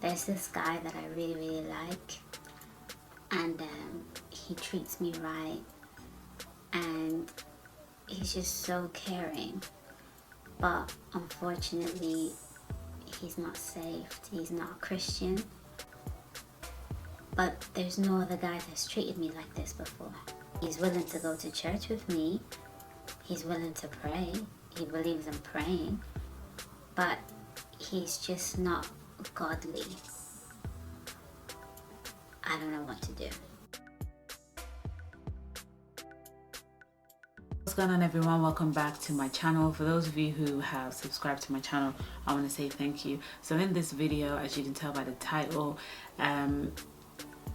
There's this guy that I really, really like, and he treats me right, and he's just so caring. But unfortunately, he's not saved. He's not a Christian. But there's no other guy that's treated me like this before. He's willing to go to church with me. He's willing to pray. He believes in praying. But he's just not godly. I don't know what to do. What's going on, everyone? Welcome back to my channel. For those of you who have subscribed to my channel, I want to say thank you. So in this video, as you can tell by the title,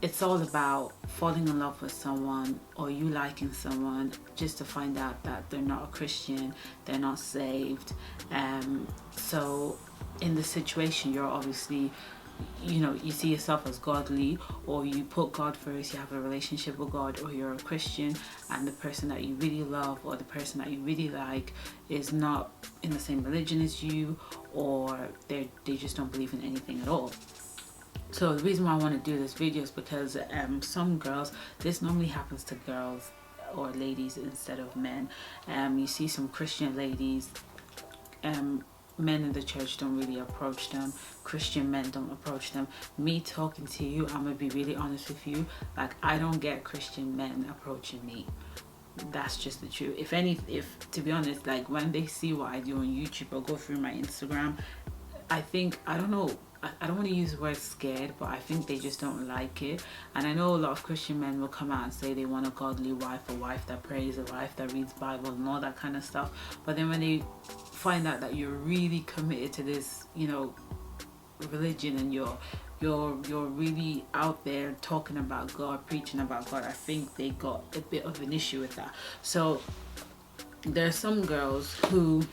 it's all about falling in love with someone or you liking someone just to find out that they're not a Christian, they're not saved. So in this situation, you're obviously, you see yourself as godly, or you put God first, you have a relationship with God, or you're a Christian and the person that you really love or the person that you really like is not in the same religion as you, or they just don't believe in anything at all. So the reason why I want to do this video is because some girls, this normally happens to girls or ladies instead of men. You see some Christian ladies, men in the church don't really approach them. Christian men don't approach them. Me talking to you, I'm gonna be really honest with you, like, I don't get Christian men approaching me. That's just the truth. If to be honest, like, when they see what I do on YouTube or go through my Instagram, I don't know, I don't want to use the word scared, but I think they just don't like it. And I know a lot of Christian men will come out and say they want a godly wife, a wife that prays, a wife that reads Bible and all that kind of stuff. But then when they find out that you're really committed to this, religion, and you're really out there talking about God, preaching about God, I think they got a bit of an issue with that. So there are some girls who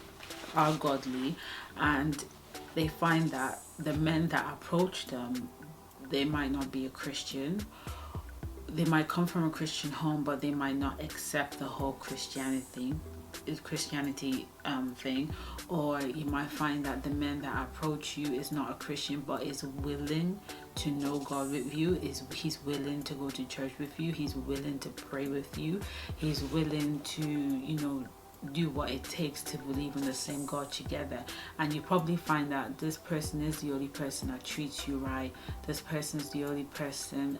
are godly and they find that the men that approach them, they might not be a Christian. They might come from a Christian home, but they might not accept the whole Christianity thing. Or you might find that the man that approach you is not a Christian, but is willing to know God with you. He's willing to go to church with you. He's willing to pray with you. He's willing to, do what it takes to believe in the same God together. And you probably find that this person is the only person that treats you right. This person is the only person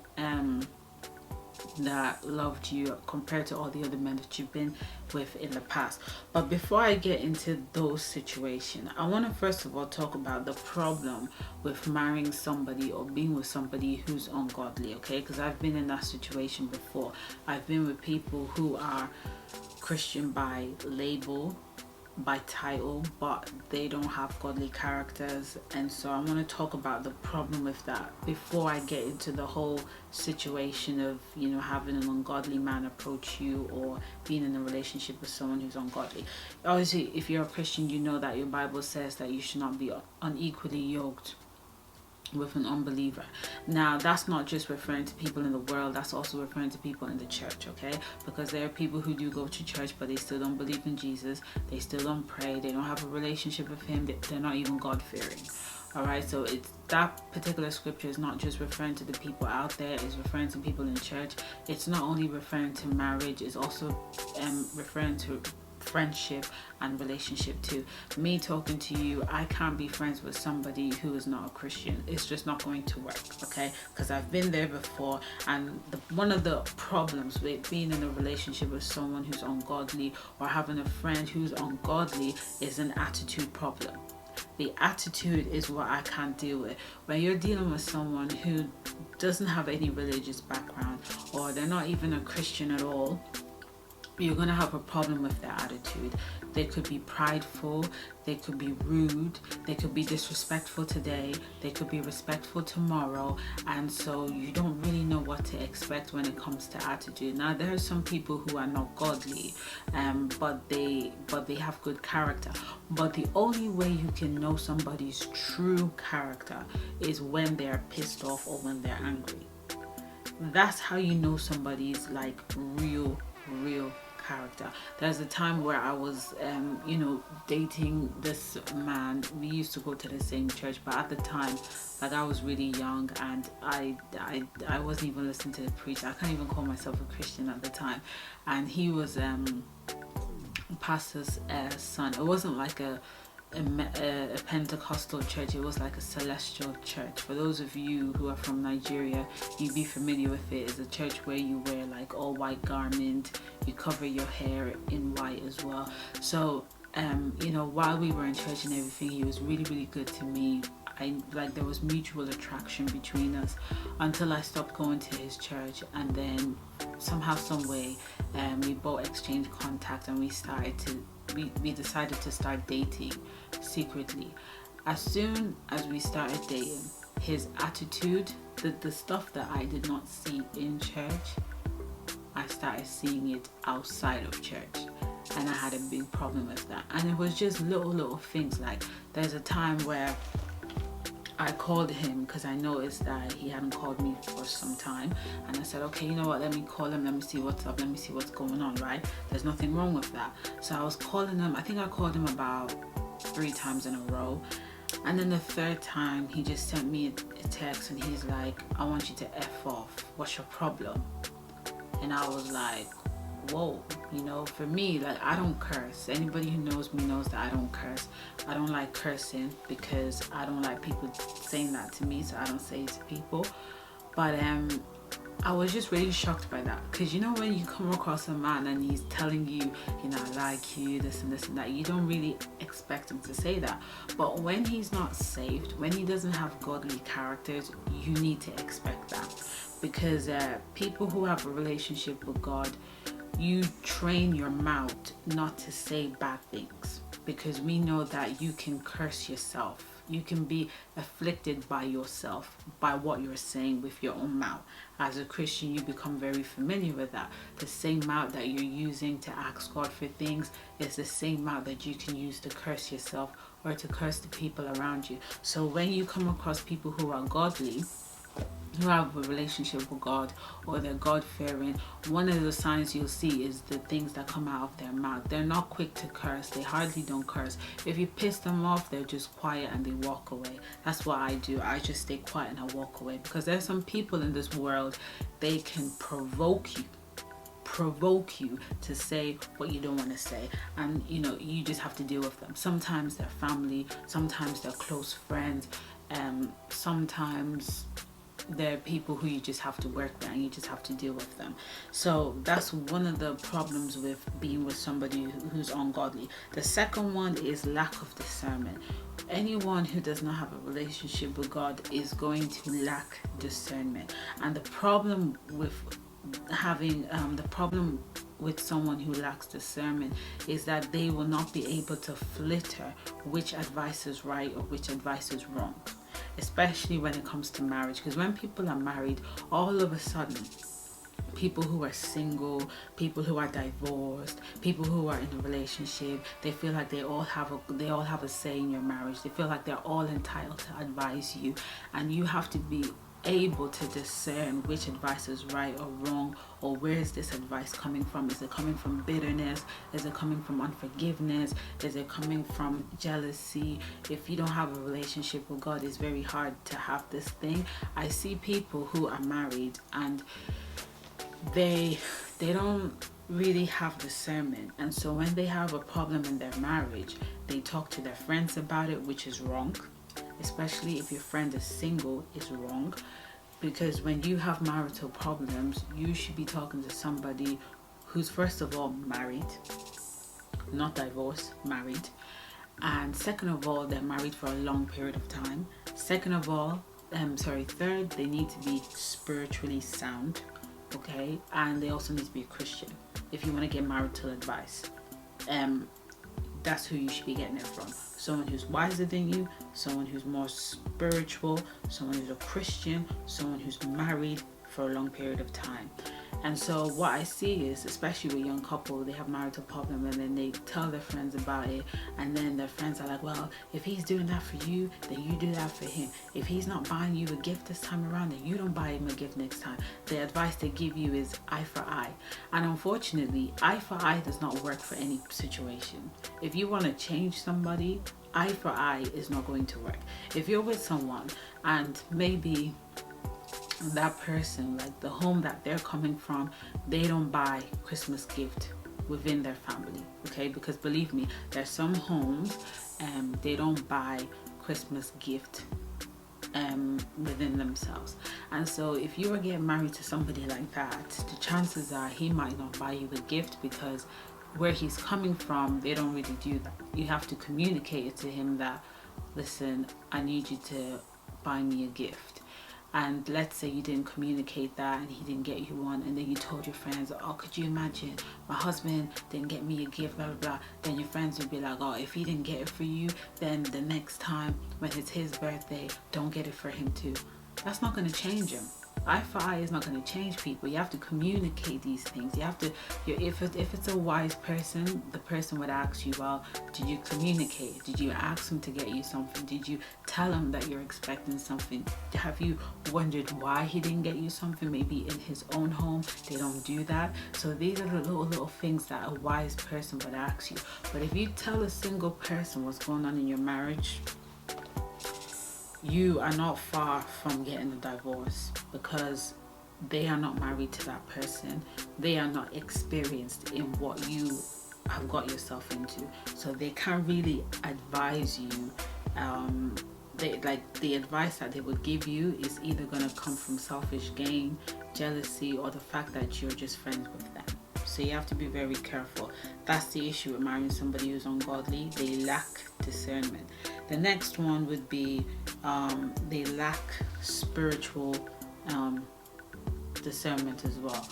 that loved you compared to all the other men that you've been with in the past. But before I get into those situations, I want to first of all talk about the problem with marrying somebody or being with somebody who's ungodly, okay? Because I've been in that situation before. I've been with people who are Christian by label, by title, but they don't have godly characters. And so I want to talk about the problem with that before I get into the whole situation of having an ungodly man approach you or being in a relationship with someone who's ungodly. Obviously, if you're a Christian, you know that your Bible says that you should not be unequally yoked with an unbeliever. Now, that's not just referring to people in the world, that's also referring to people in the church, okay? Because there are people who do go to church, but they still don't believe in Jesus, they still don't pray, they don't have a relationship with him, they're not even God-fearing. All right, so it's that particular scripture is not just referring to the people out there, it's referring to people in church. It's not only referring to marriage, it's also referring to friendship and relationship too. Me talking to you, I can't be friends with somebody who is not a Christian. It's just not going to work, okay? Because I've been there before, and one of the problems with being in a relationship with someone who's ungodly or having a friend who's ungodly is an attitude problem. The attitude is what I can't deal with. When you're dealing with someone who doesn't have any religious background, or they're not even a Christian at all, you're going to have a problem with their attitude. They could be prideful, they could be rude, they could be disrespectful today, they could be respectful tomorrow, and so you don't really know what to expect when it comes to attitude. Now, there are some people who are not godly, but they have good character. But the only way you can know somebody's true character is when they're pissed off or when they're angry. That's how you know somebody's like real character. There's a time where I was, dating this man. We used to go to the same church, but at the time, like, I was really young, and I wasn't even listening to the preacher. I can't even call myself a Christian at the time, and he was pastor's son. It wasn't like a Pentecostal church. It was like a celestial church. For those of you who are from Nigeria, you'd be familiar with it. It's a church where you wear like all white garment, you cover your hair in white as well. So while we were in church and everything, he was really, really good to me. There was mutual attraction between us until I stopped going to his church, and then somehow, some way, we both exchanged contact, and we decided to start dating secretly. As soon as we started dating, his attitude, the stuff that I did not see in church, I started seeing it outside of church, and I had a big problem with that. And it was just little things. Like, there's a time where I called him because I noticed that he hadn't called me for some time, and I said, okay, you know what, let me call him, let me see what's up, let me see what's going on, right? There's nothing wrong with that. So I was calling him. I think I called him about 3 times in a row, and then the 3rd time he just sent me a text, and he's like, I want you to F off, what's your problem? And I was like, whoa. For me, like, I don't curse. Anybody who knows me knows that I don't curse. I don't like cursing because I don't like people saying that to me, so I don't say it to people. But I was just really shocked by that, because when you come across a man and he's telling you, I like you, this and this and that, you don't really expect him to say that. But when he's not saved, when he doesn't have godly characters, you need to expect that, because people who have a relationship with God, you train your mouth not to say bad things, because we know that you can curse yourself. You can be afflicted by yourself, by what you're saying with your own mouth. As a Christian, you become very familiar with that. The same mouth that you're using to ask God for things is the same mouth that you can use to curse yourself or to curse the people around you. So when you come across people who are godly, who have a relationship with God, or they're God-fearing, one of the signs you'll see is the things that come out of their mouth. They're not quick to curse. They hardly don't curse. If you piss them off, they're just quiet and they walk away. That's what I do. I just stay quiet and I walk away, because there's some people in this world, they can provoke you to say what you don't want to say, and you just have to deal with them. Sometimes they're family, sometimes they're close friends, sometimes they're people who you just have to work with and you just have to deal with them. So that's one of the problems with being with somebody who's ungodly. The second one is lack of discernment. Anyone who does not have a relationship with God is going to lack discernment. And the problem with someone who lacks discernment is that they will not be able to filter which advice is right or which advice is wrong, especially when it comes to marriage. Because when people are married, all of a sudden, people who are single, people who are divorced, people who are in a relationship, they feel like they all have a say in your marriage. They feel like they're all entitled to advise you, and you have to be able to discern which advice is right or wrong, or where is this advice coming from? Is it coming from bitterness? Is it coming from unforgiveness? Is it coming from jealousy? If you don't have a relationship with God, it's very hard to have this thing. I see people who are married and they don't really have discernment, and so when they have a problem in their marriage, they talk to their friends about it, which is wrong. Especially if your friend is single, is wrong, because when you have marital problems, you should be talking to somebody who's first of all married, not divorced, married, and second of all, they're married for a long period of time. Third, they need to be spiritually sound, okay, and they also need to be a Christian. If you want to get marital advice, that's who you should be getting it from. Someone who's wiser than you, someone who's more spiritual, someone who's a Christian, someone who's married for a long period of time. And so what I see is, especially with young couple, they have marital problem and then they tell their friends about it, and then their friends are like, well, if he's doing that for you, then you do that for him. If he's not buying you a gift this time around, then you don't buy him a gift next time. The advice they give you is eye for eye. And unfortunately, eye for eye does not work for any situation. If you want to change somebody, eye for eye is not going to work. If you're with someone and maybe that person, like the home that they're coming from, they don't buy Christmas gift within their family, okay? Because believe me, there's some homes they don't buy Christmas gift within themselves. And so if you are getting married to somebody like that, the chances are he might not buy you a gift, because where he's coming from, they don't really do that. You have to communicate it to him that, listen, I need you to buy me a gift. And let's say you didn't communicate that and he didn't get you one, and then you told your friends, oh, could you imagine, my husband didn't get me a gift, blah blah blah. Then your friends would be like, oh, if he didn't get it for you, then the next time when it's his birthday, don't get it for him too. That's not going to change him. Eye for eye is not going to change people. You have to communicate these things. You have to, if it's a wise person, the person would ask you, well, did you communicate? Did you ask him to get you something? Did you tell him that you're expecting something? Have you wondered why he didn't get you something? Maybe in his own home they don't do that. So these are the little things that a wise person would ask you. But if you tell a single person what's going on in your marriage, you are not far from getting a divorce, because they are not married to that person. They are not experienced in what you have got yourself into, so they can't really advise you. The advice that they would give you is either going to come from selfish gain, jealousy, or the fact that you're just friends with them. So you have to be very careful. That's the issue with marrying somebody who's ungodly. They lack discernment. The next one would be they lack spiritual discernment as well.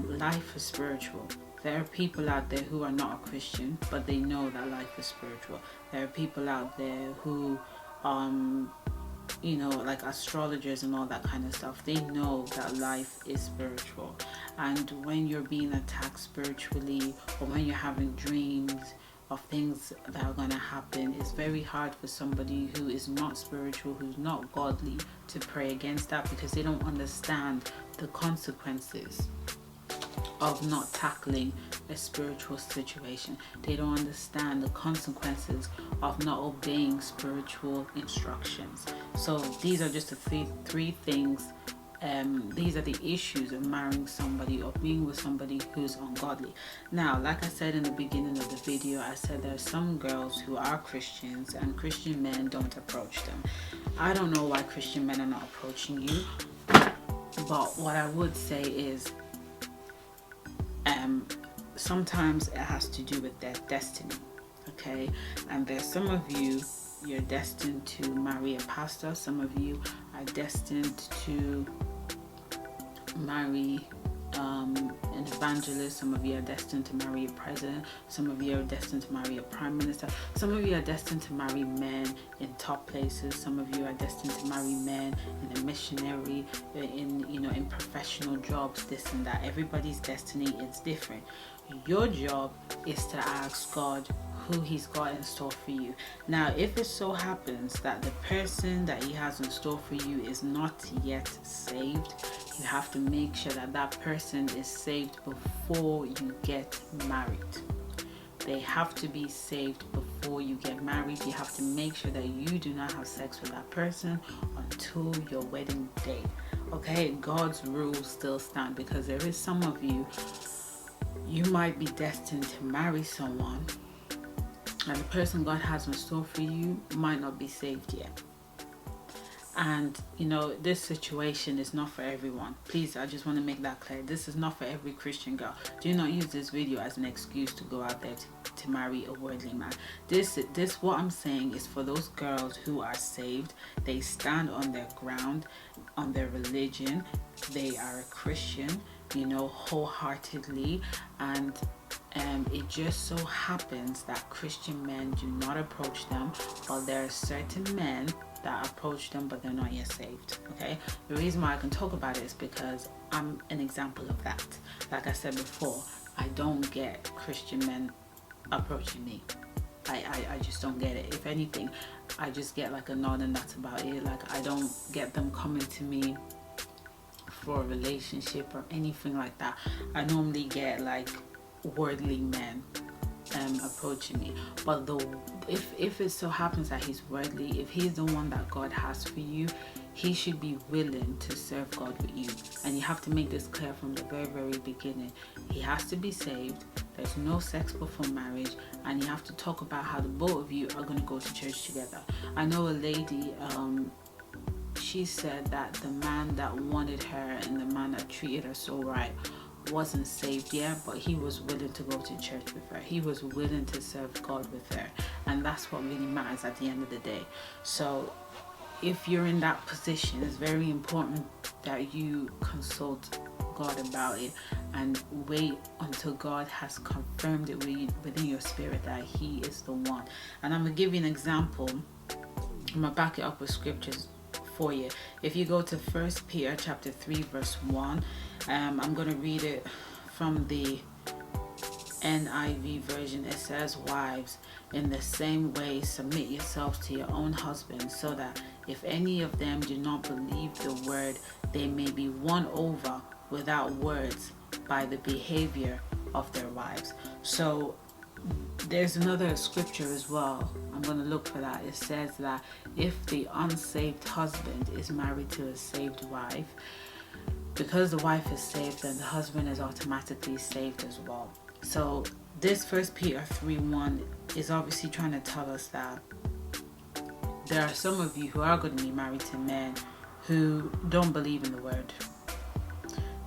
Life is spiritual. There are people out there who are not a Christian, but they know that life is spiritual. There are people out there who like astrologers and all that kind of stuff, they know that life is spiritual. And when you're being attacked spiritually, or when you're having dreams of things that are going to happen, it's very hard for somebody who is not spiritual, who's not godly, to pray against that, because they don't understand the consequences of not tackling a spiritual situation. They don't understand the consequences of not obeying spiritual instructions. So these are just the three things. These are the issues of marrying somebody or being with somebody who's ungodly. Now, like I said in the beginning of the video, I said there are some girls who are Christians and Christian men don't approach them. I don't know why Christian men are not approaching you, but what I would say is sometimes it has to do with their destiny, okay? And there's some of you, you're destined to marry a pastor. Some of you are destined to marry an evangelist. Some of you are destined to marry a president. Some of you are destined to marry a prime minister. Some of you are destined to marry men in top places. Some of you are destined to marry men in a missionary, in professional jobs, this and that. Everybody's destiny is different. Your job is to ask God who he's got in store for you. Now, if it so happens that the person that he has in store for you is not yet saved, you have to make sure that that person is saved before you get married. They have to be saved before you get married. You have to make sure that you do not have sex with that person until your wedding day. Okay, God's rules still stand, because there is some of you, you might be destined to marry someone, and the person God has in store for you might not be saved yet. And this situation is not for everyone. Please, I just want to make that clear. This is not for every Christian girl. Do not use this video as an excuse to go out there to marry a worldly man. This what I'm saying is for those girls who are saved. They stand on their ground, on their religion. They are a Christian, wholeheartedly, and it just so happens that Christian men do not approach them, while there are certain men that approach them but they're not yet saved. Okay, the reason why I can talk about it is because I'm an example of that. Like I said before, I don't get Christian men approaching me. I just don't get it. If anything, I just get like a nod and that's about it. Like, I don't get them coming to me for a relationship or anything like that. I normally get like worldly men approaching me. But though, if it so happens that he's worldly, if he's the one that God has for you, he should be willing to serve God with you. And you have to make this clear from the very, very beginning. He has to be saved. There's no sex before marriage, and you have to talk about how the both of you are going to go to church together. I know a lady, she said that the man that wanted her and the man that treated her so right wasn't saved yet, but he was willing to go to church with her. He was willing to serve God with her, and that's what really matters at the end of the day. So if you're in that position, it's very important that you consult God about it and wait until God has confirmed it within your spirit that he is the one. And I'm going to give you an example. I'm going to back it up with scriptures for you. If you go to 1 Peter chapter 3 verse 1, I'm going to read it from the NIV version. It says, "Wives, in the same way submit yourselves to your own husbands, so that if any of them do not believe the word, they may be won over without words by the behavior of their wives." So there's another scripture as well. I'm going to look for that. It says that if the unsaved husband is married to a saved wife, because the wife is saved, then the husband is automatically saved as well. So this 1 Peter 3:1 is obviously trying to tell us that there are some of you who are going to be married to men who don't believe in the word.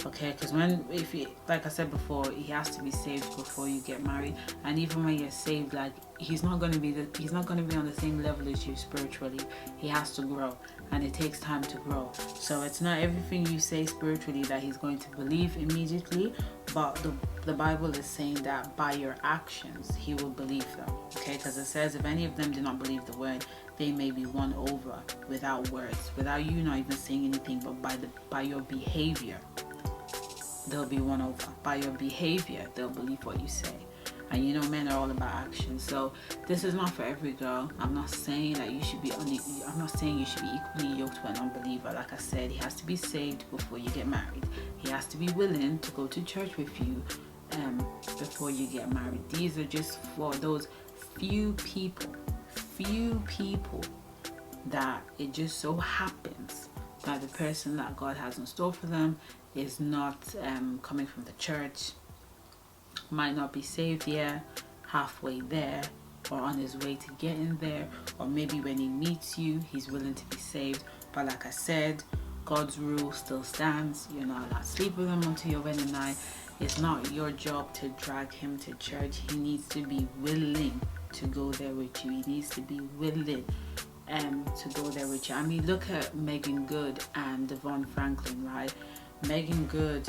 Okay, because if you, like I said before, he has to be saved before you get married, and even when you're saved, like he's not going to be on the same level as you spiritually. He has to grow, and it takes time to grow. So it's not everything you say spiritually that he's going to believe immediately, but the Bible is saying that by your actions he will believe them. Okay, because it says if any of them do not believe the word, they may be won over without words, without you not even saying anything, but by your behavior they'll be won over. By your behavior they'll believe what you say. And you know, men are all about action. So this is not for every girl. I'm not saying that you should be equally yoked with an unbeliever. Like I said, he has to be saved before you get married. He has to be willing to go to church with you before you get married. These are just for those few people that it just so happens that the person that God has in store for them is not coming from the church, might not be saved yet, halfway there, or on his way to getting there, or maybe when he meets you he's willing to be saved. But like I said, God's rule still stands. You're not allowed to sleep with him until your wedding night. It's not your job to drag him to church. He needs to be willing to go there with you. He needs to be willing to go there with you. I mean, look at Megan Good and Devon Franklin, right? Megan Good,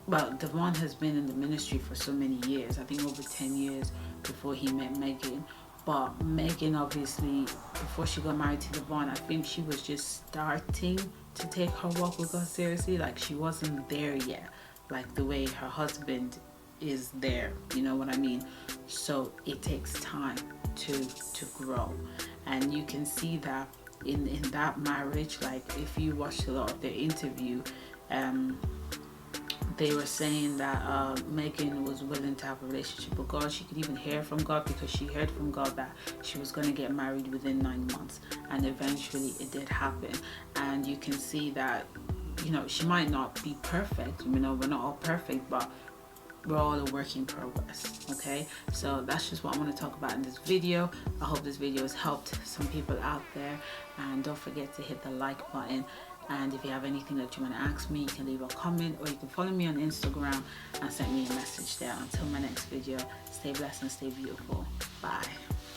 well, Devon has been in the ministry for so many years, I think over 10 years before he met Megan. But Megan, obviously, before she got married to Devon, I think she was just starting to take her walk with God seriously. Like, she wasn't there yet, like the way her husband is there, you know what I mean? So it takes time to grow. And you can see that in that marriage. Like, if you watched a lot of their interview, they were saying that Megan was willing to have a relationship with God. She could even hear from God, because she heard from God that she was going to get married within 9 months, and eventually it did happen. And you can see that, you know, she might not be perfect, you know, we're not all perfect, but we're all a work in progress. Okay, so that's just what I want to talk about in this video. I hope this video has helped some people out there, and don't forget to hit the like button. And if you have anything that you want to ask me, you can leave a comment, or you can follow me on Instagram and send me a message there. Until my next video, stay blessed and stay beautiful. Bye.